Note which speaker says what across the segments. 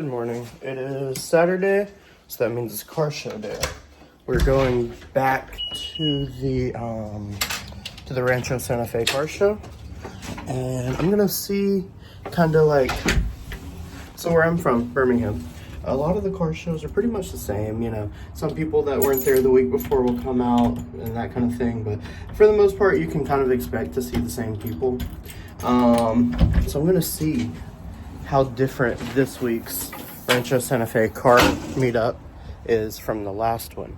Speaker 1: Good morning. It is Saturday, so that means it's car show day. We're going back to the Rancho Santa Fe car show, and I'm gonna see kind of like, so where I'm from, Birmingham, a lot of the car shows are pretty much the same. You know, some people that weren't there the week before will come out and that kind of thing, but for the most part, you can kind of expect to see the same people. So I'm gonna see how different this week's Rancho Santa Fe car meetup is from the last one.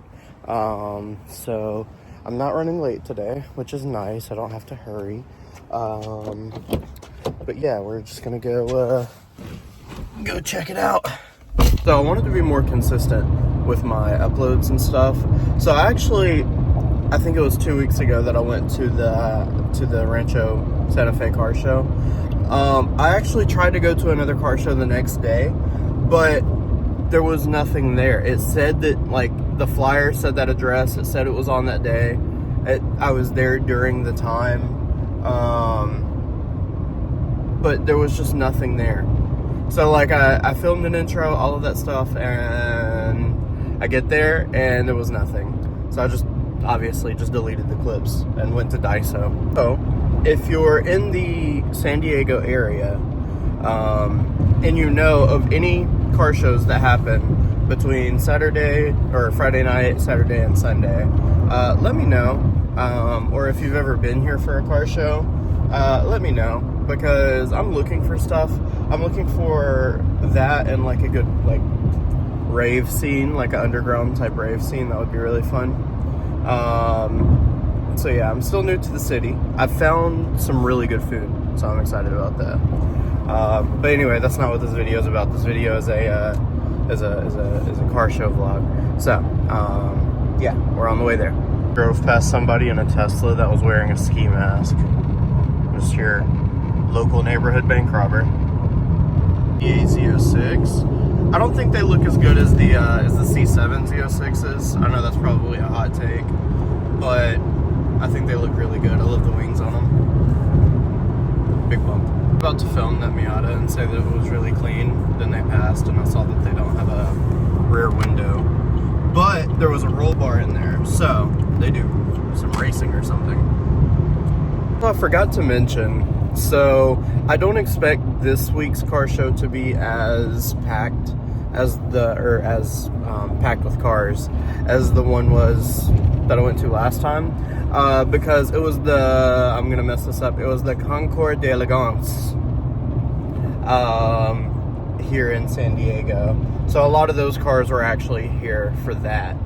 Speaker 1: So I'm not running late today, which is nice. I don't have to hurry. But yeah, we're just gonna go check it out. So I wanted to be more consistent with my uploads and stuff. So I think it was 2 weeks ago that I went to the Rancho Santa Fe car show. I actually tried to go to another car show the next day, but there was nothing there. It said that, like, the flyer said that address. It said it was on that day. I was there during the time, but there was just nothing there. So, like, I filmed an intro, all of that stuff, and I get there, and there was nothing. So I obviously just deleted the clips and went to Daiso. So if you're in the San Diego area, and you know of any car shows that happen between Saturday or Friday night, Saturday and Sunday, let me know. Or if you've ever been here for a car show, let me know, because I'm looking for stuff. I'm looking for that and like a good like rave scene, like an underground type rave scene. That would be really fun. So yeah, I'm still new to the city. I found some really good food, so I'm excited about that. But anyway, that's not what this video is about. This video is a car show vlog. So yeah, we're on the way there. Drove past somebody in a Tesla that was wearing a ski mask. Just your local neighborhood bank robber. Z06. I don't think they look as good as the C7 Z06s. I know that's probably a hot take, but I think they look really good. I love the wings on them. Big bump. I'm about to film that Miata and say that it was really clean. Then they passed, and I saw that they don't have a rear window, but there was a roll bar in there, so they do some racing or something. I forgot to mention, so I don't expect this week's car show to be as packed as packed with cars as the one was that I went to last time, because it was I'm gonna mess this up, it was the Concours d'Elegance here in San Diego. So a lot of those cars were actually here for that.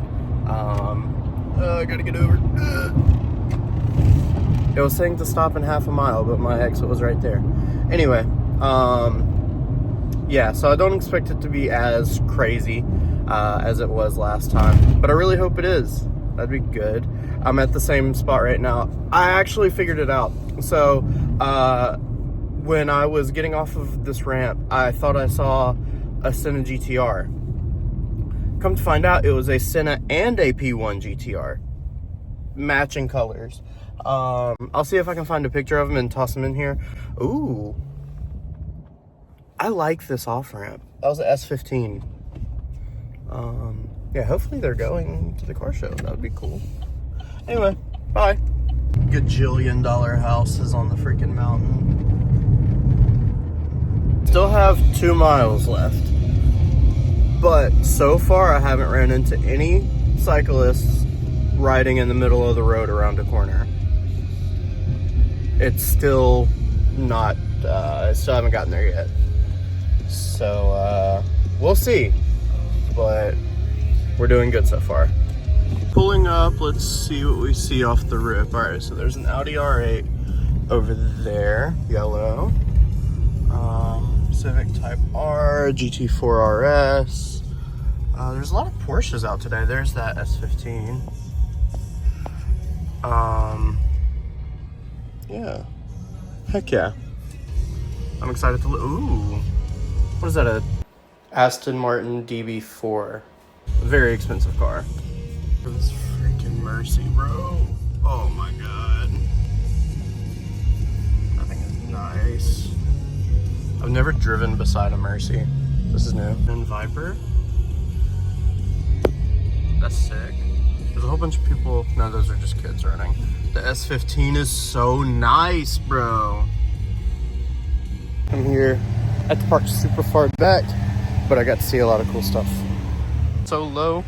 Speaker 1: I gotta get over. It was saying to stop in half a mile, but my exit was right there. Anyway, yeah, so I don't expect it to be as crazy as it was last time, but I really hope it is. That'd be good. I'm at the same spot right now. I actually figured it out. So when I was getting off of this ramp, I thought I saw a Senna GTR. Come to find out, it was a Senna and a P1 GTR. Matching colors. I'll see if I can find a picture of them and toss them in here. Ooh. I like this off-ramp. That was an S15. Yeah, hopefully they're going to the car show. That would be cool. Anyway, bye. Gajillion-dollar house is on the freaking mountain. Still have 2 miles left. But so far, I haven't ran into any cyclists riding in the middle of the road around a corner. It's still not, I still haven't gotten there yet. So, we'll see. But we're doing good so far. Pulling up, let's see what we see off the rip. Alright, so there's an Audi R8 over there, yellow. Civic Type R, GT4 RS. There's a lot of Porsches out today. There's that S15. Yeah. Heck yeah. I'm excited to look. Ooh. What is that, a Aston Martin DB4? A very expensive car. For this freaking Mercy, bro. Oh my god. That thing is nice. I've never driven beside a Mercy. This is new. And Viper. That's sick. There's a whole bunch of people. No, those are just kids running. The S15 is so nice, bro. I'm here at the park super far back, but I got to see a lot of cool stuff. So low.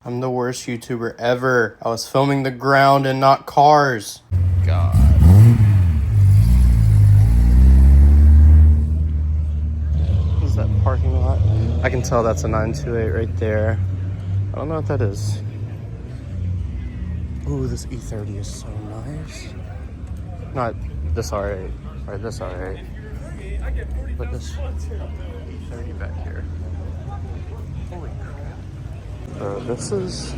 Speaker 1: I'm the worst YouTuber ever. I was filming the ground and not cars. God. What is that parking lot? I can tell that's a 928 right there. I don't know what that is. Ooh, this E30 is so nice. Not this R8, or this R8, but this E30 back here. Holy crap. Bro, this is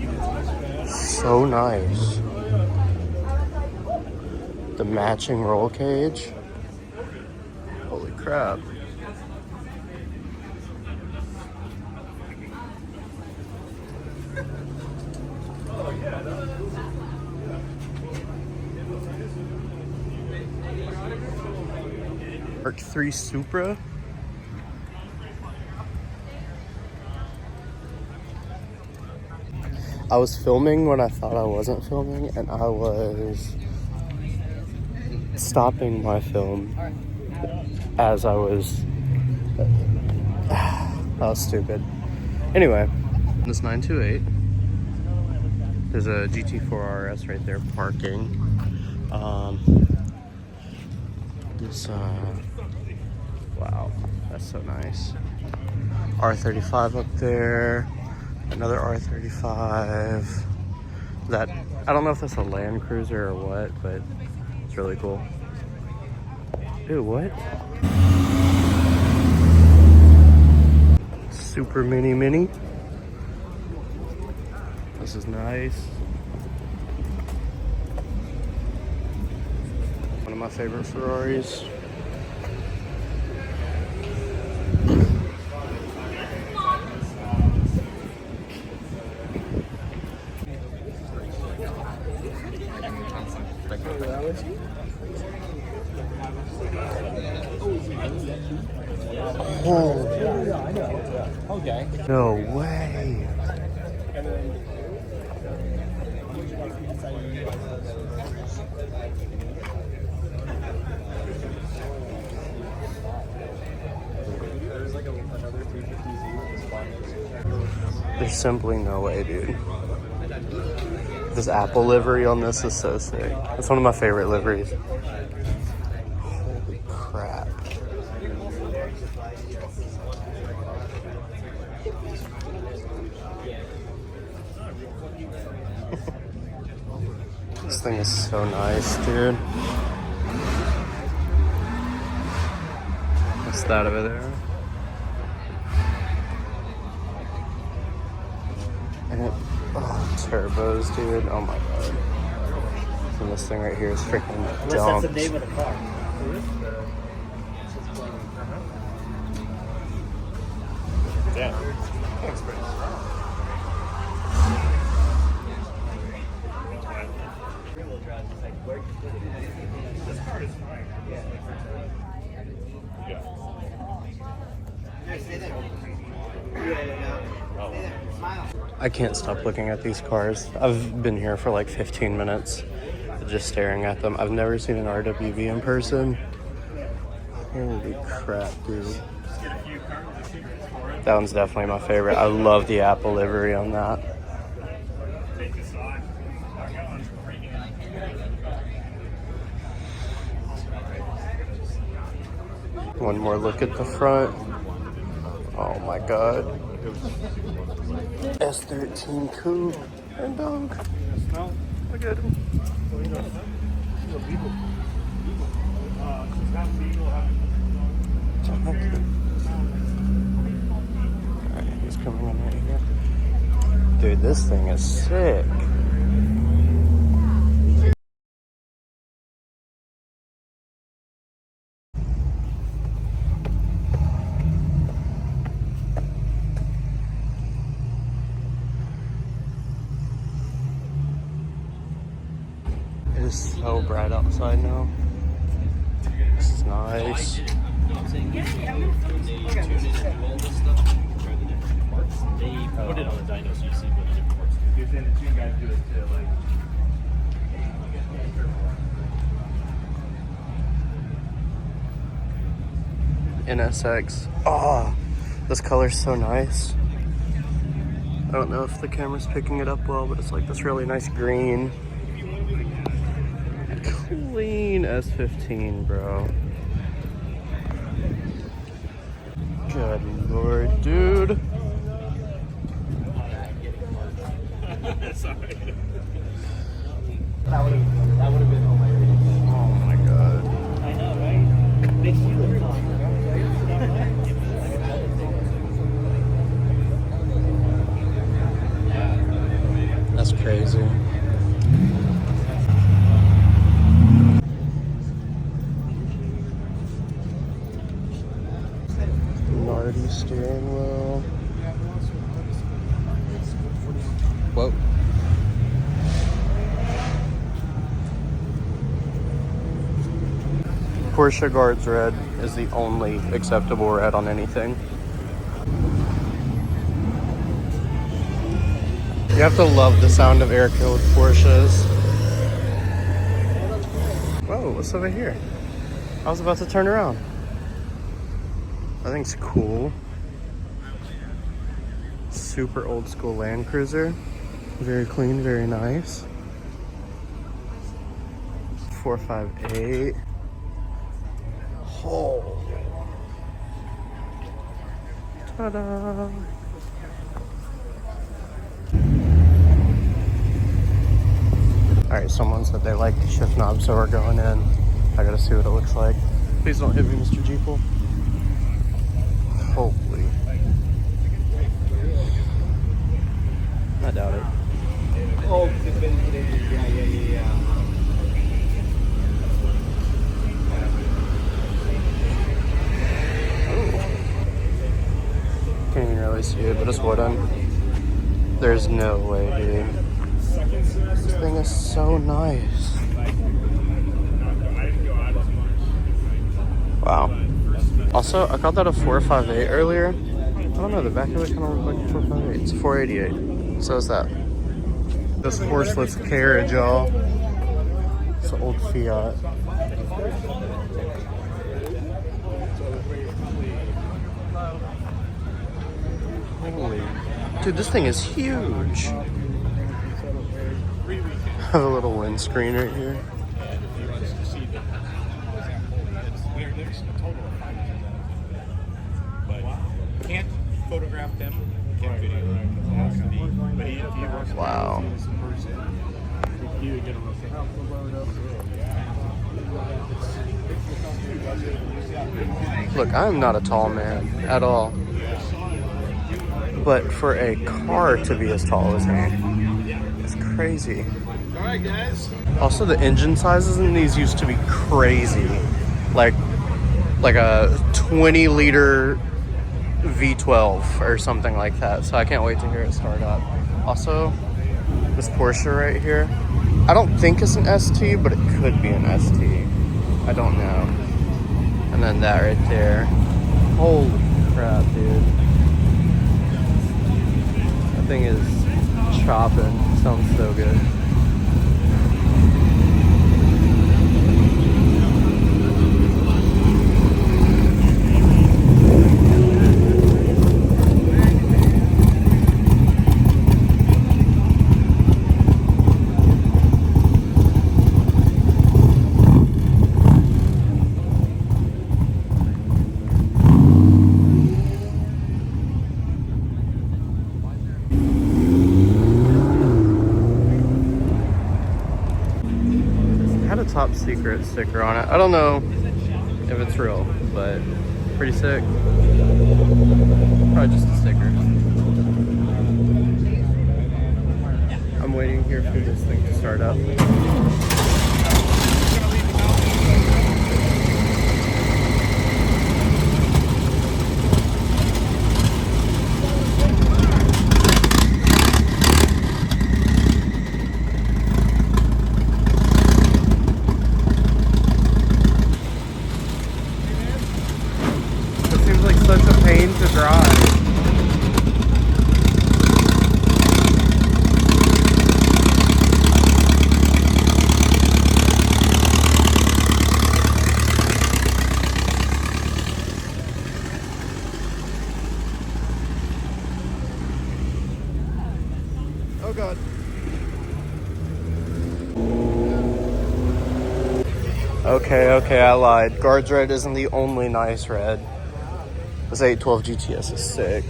Speaker 1: so nice. The matching roll cage. Holy crap. Mark III Supra. I was filming when I thought I wasn't filming, and I was stopping my film as I was. That was stupid. Anyway, this 928. There's a GT4 RS right there parking. Wow, that's so nice. R35 up there. Another R35. That, I don't know if that's a Land Cruiser or what, but it's really cool. Dude, what? Super mini. This is nice. One of my favorite Ferraris. Oh. Okay. No way. There's simply no way, dude. This Apple livery on this is so sick. It's one of my favorite liveries. Holy crap. This thing is so nice, dude. What's that over there? And it, oh, turbos, dude. Oh my god. And this thing right here is freaking dumped. That's the name of the car. Damn. Looks pretty strong. This car is fine. I can't stop looking at these cars. I've been here for like 15 minutes just staring at them. I've never seen an RWB in person. Holy crap, dude. That one's definitely my favorite. I love the Apple livery on that. One more look at the front. Oh my god. S13 coupe and dog. Look at him. Alright, he's coming in right here. Dude, this thing is sick. is so bright outside now. This is nice.
Speaker 2: They put it on the dyno so you see what the different parts do. You're saying the two guys do it too, like.
Speaker 1: NSX. Oh, this color's so nice. I don't know if the camera's picking it up well, but it's like this really nice green. Clean S15, bro. Good lord, dude.
Speaker 2: Sorry. That would have been hilarious.
Speaker 1: Oh my god.
Speaker 2: I know, right? Makes you look fun.
Speaker 1: That's crazy. Nardi steering wheel. Whoa. Porsche Guards red is the only acceptable red on anything. You have to love the sound of air-cooled Porsches. Whoa, what's over here? I was about to turn around. I think it's cool. Super old school Land Cruiser. Very clean, very nice. 458. Oh. Ta-da. Alright, someone said they like the shift knob, so we're going in. I gotta see what it looks like. Please don't hit me, Mr. Jeeple. Holy. I doubt it.
Speaker 2: Oh, yeah.
Speaker 1: Can't even really see it, but it's wooden. There's no way, dude. This thing is so nice. Wow. Also, I called that a 458 earlier. I don't know, the back of it kind of looked like a 458. It's a 488. So is that. This horseless carriage, y'all. It's an old Fiat. Holy. Dude, this thing is huge. I have a little windscreen right here.
Speaker 2: Can't photograph them. Can't video them. But if you were
Speaker 1: Wow.
Speaker 2: you would get a
Speaker 1: Look, I'm not a tall man at all. But for a car to be as tall as me, it's crazy.
Speaker 2: Alright, guys.
Speaker 1: Also, the engine sizes in these used to be crazy. Like a 20-liter V12 or something like that. So I can't wait to hear it start up. Also, this Porsche right here, I don't think it's an ST, but it could be an ST. I don't know. And then that right there. Holy crap, dude. That thing is chopping. Sounds so good. Top secret sticker on it. I don't know if it's real, but pretty sick. Probably just a sticker. I'm waiting here for this thing to start up. Okay, I lied. Guards red isn't the only nice red. This 812 GTS is sick.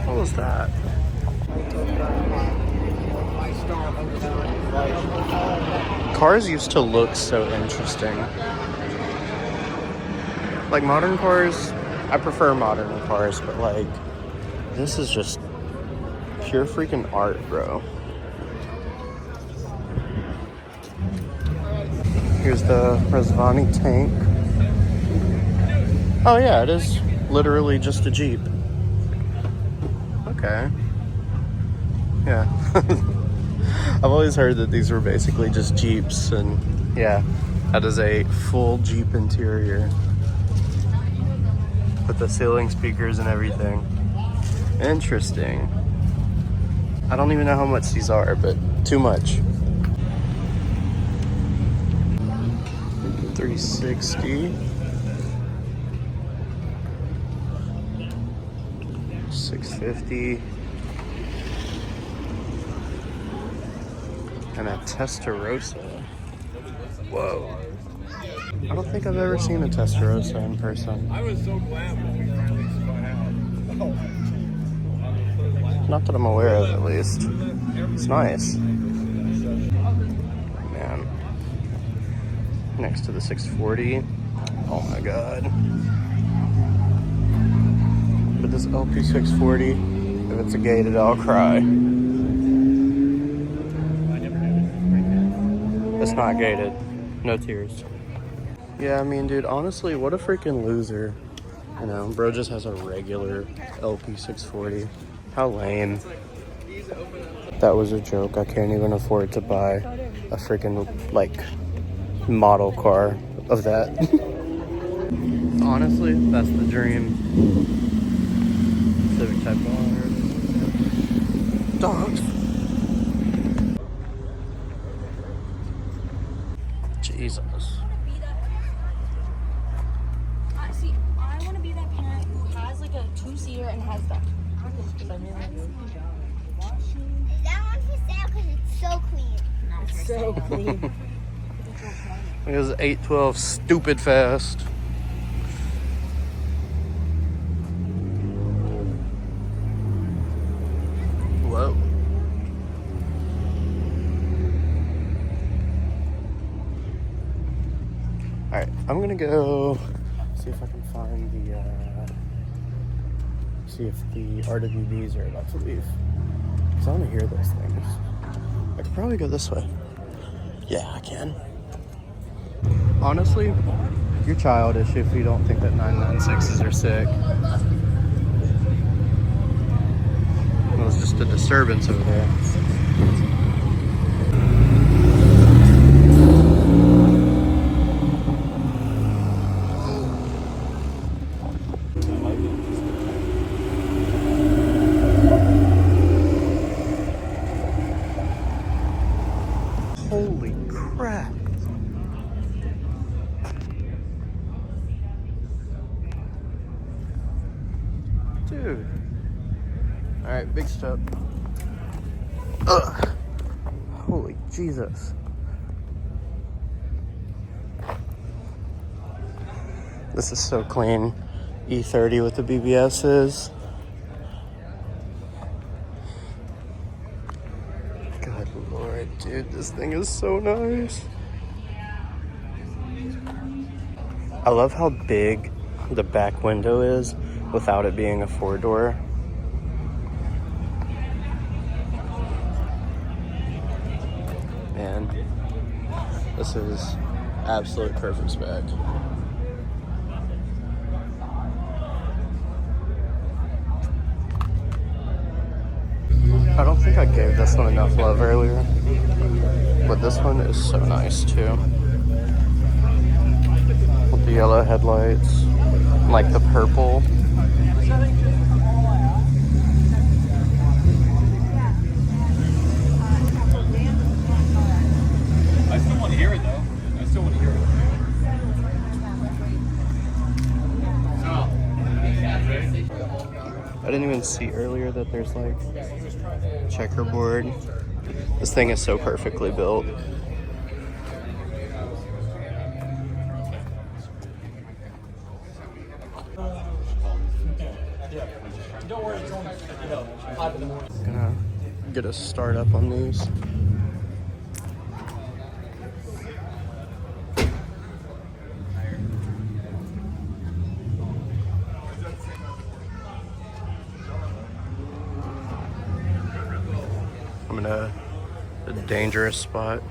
Speaker 1: What was that? Cars used to look so interesting. Like modern cars, I prefer modern cars, but like, this is just pure freaking art, bro. Here's the Rezvani tank. Oh yeah, it is literally just a Jeep. Okay. Yeah. I've always heard that these were basically just Jeeps, and yeah, that is a full Jeep interior. With the ceiling speakers and everything. Interesting. I don't even know how much these are, but too much. 360. 650. And a Testarossa. Whoa. I don't think I've ever seen a Testarossa in person.
Speaker 2: I was so glad when we finally spun out.
Speaker 1: Not that I'm aware of, at least. It's nice. Man. Next to the 640. Oh my god. But this LP640, if it's a gated, I'll cry. It's not gated. No tears. Yeah, I mean, dude, honestly, what a freaking loser. You know, bro just has a regular LP640. How lame. That was a joke. I can't even afford to buy a freaking, like, model car of that. Honestly, that's the dream. Civic Type R. Dogs. Jesus.
Speaker 3: See, I want to be that parent who has like a two-seater and has that.
Speaker 4: Is that one for sale? Because it's so clean.
Speaker 3: It's so clean.
Speaker 1: It was 812 stupid fast. Whoa. Alright, I'm gonna go see if I can find the see if the RWBs are about to leave. Because I want to hear those things. I could probably go this way. Yeah, I can. Honestly, you're childish if you don't think that 996s are sick. It was just a disturbance over there. Holy crap. Dude. Alright, big step. Ugh. Holy Jesus. This is so clean. E30 with the BBSs. Good Lord, dude, this thing is so nice. I love how big the back window is without it being a four-door. Man, this is absolute perfect spec. I don't think I gave this one enough love earlier, but this one is so nice too. With the yellow headlights, like the purple.
Speaker 2: I still want to hear it though. I still want to hear it.
Speaker 1: I didn't even see earlier that there's like checkerboard. This thing is so perfectly built. Gonna get a start up on these. I'm in a dangerous spot.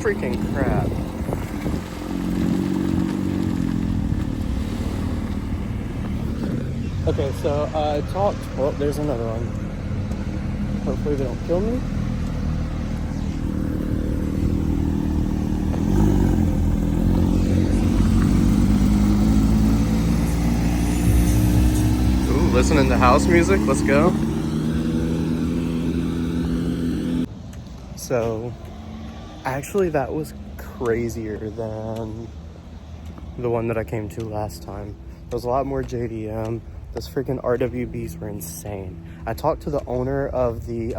Speaker 1: Freaking crap. Okay, so I talked. Oh, there's another one. Hopefully they don't kill me. Ooh, listening to house music. Let's go. So, actually, that was crazier than the one that I came to last time. There was a lot more JDM. Those freaking RWBs were insane. I talked to the owner of the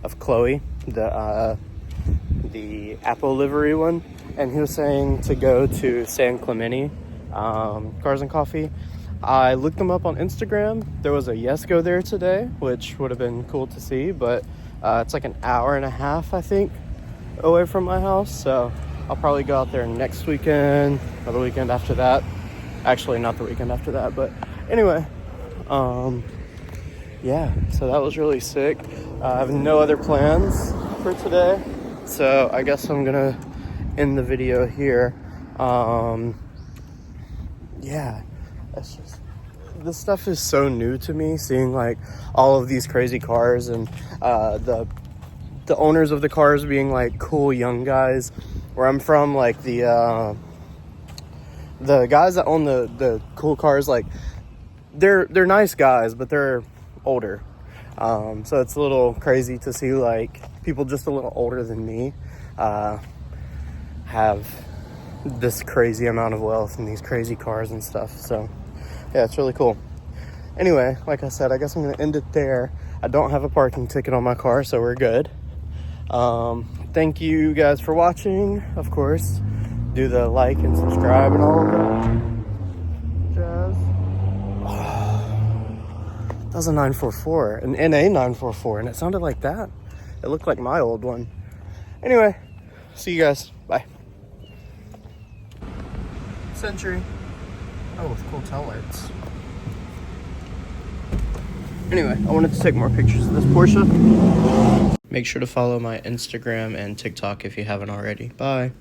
Speaker 1: of Chloe, the Apple livery one, and he was saying to go to San Clemente, Cars and Coffee. I looked them up on Instagram. There was a Yesco there today, which would have been cool to see, but it's like an hour and a half, I think, away from my house. So I'll probably go out there next weekend or the weekend after that. Actually, not the weekend after that, but anyway, yeah, so that was really sick. I have no other plans for today, so I guess I'm gonna end the video here. Yeah, that's just, this stuff is so new to me, seeing like all of these crazy cars and the owners of the cars being like cool young guys. Where I'm from, like the guys that own the cool cars, like they're nice guys, but they're older. So it's a little crazy to see like people just a little older than me have this crazy amount of wealth and these crazy cars and stuff. So yeah, it's really cool. Anyway, like I said, I guess I'm gonna end it there. I don't have a parking ticket on my car, so we're good. Thank you guys for watching. Of course, do the like and subscribe and all of that jazz. That was a 944, an NA 944, and it sounded like that. It looked like my old one. Anyway, see you guys. Bye. Century. Oh, with cool tail lights. Anyway, I wanted to take more pictures of this Porsche. Make sure to follow my Instagram and TikTok if you haven't already. Bye.